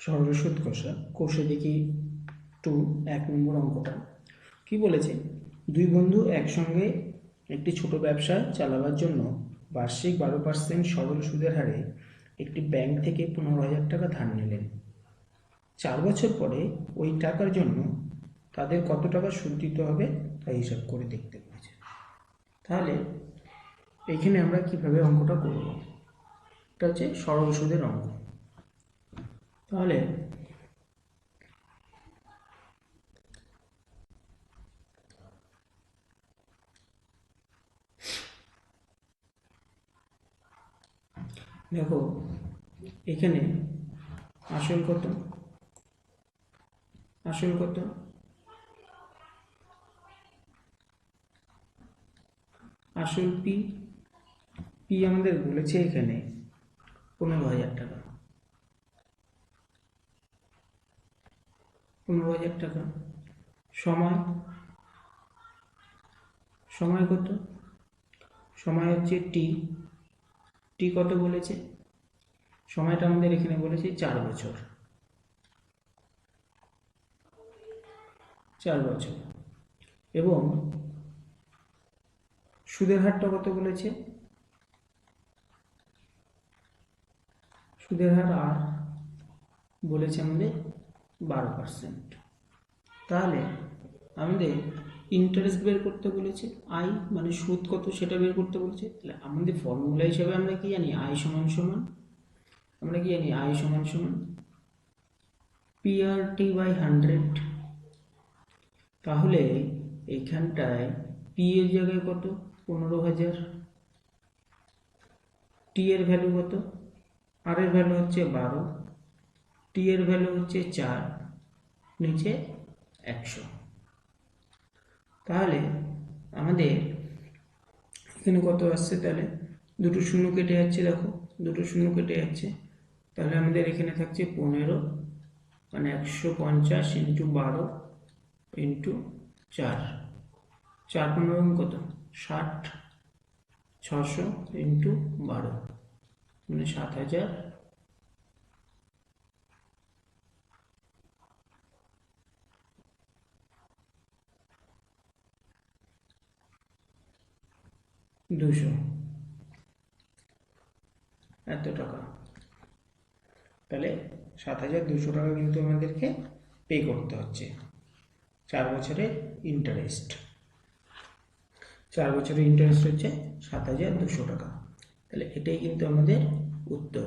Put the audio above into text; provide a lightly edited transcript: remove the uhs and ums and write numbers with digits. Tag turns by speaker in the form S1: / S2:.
S1: সরল সুদ কষা কোষে দেখি 2 1 নম্বর অঙ্কটা কি বলেছে, দুই বন্ধু একসঙ্গে একটি ছোট ব্যবসা চালাবার জন্য বার্ষিক 12% সরল সুদের হারে একটি ব্যাংক থেকে 15,000 টাকা ধার নিলেন। 4 বছর পরে ওই টাকার জন্য তাদের কত টাকা সুদ দিতে হবে তা হিসাব করে দেখতে বলেছে। তাহলে এখানে আমরা কিভাবে অঙ্কটা করব, এটা হচ্ছে সরল সুদের অঙ্ক। তাহলে দেখো এখানে আসল কত, আসল কত, আসল পি, পি আমাদের বলেছে এখানে 15,000 টাকা, 15,000 টাকা। সময়, সময় কত, সময় হচ্ছে টি, টি কত বলেছে, সময়টা আমাদের এখানে বলেছে 4 বছর, 4 বছর। এবং সুদের হারটা কত বলেছে, সুদের হার আর বলেছে আমাদের 12%। তাহলে আমাদের ইন্টারেস্ট বের করতে বলেছে, আই মানে সুদ কত সেটা বের করতে বলেছে। তাহলে আমাদের ফর্মুলা হিসাবে আমরা কি জানি, আই সমান সমান, আমরা কি জানি আই সমান সমান পিআরটি বাই 100। তাহলে এখানটায় পি এর জায়গায় কত 15,000, টি এর ভ্যালু কত, আর এর ভ্যালু হচ্ছে 12, টি এর ভ্যালু হচ্ছে 4, নিচে 100। তাহলে আমাদের এখানে কত আসছে, তাহলে দুটো শূন্য কেটে যাচ্ছে, দেখো দুটো শূন্য কেটে যাচ্ছে। তাহলে আমাদের এখানে থাকছে 15 মানে 150 ইন্টু 12 ইন্টু 4, 4 15 কত 60, 600 ইন্টু 12 মানে 7,000 200, এত টাকা। তাহলে 7,200 টাকা কিন্তু আমাদেরকে পে করতে হচ্ছে 4 বছরের ইন্টারেস্ট। 4 বছরের ইন্টারেস্ট হচ্ছে 7,200 টাকা। তাহলে এটাই কিন্তু আমাদের উত্তর।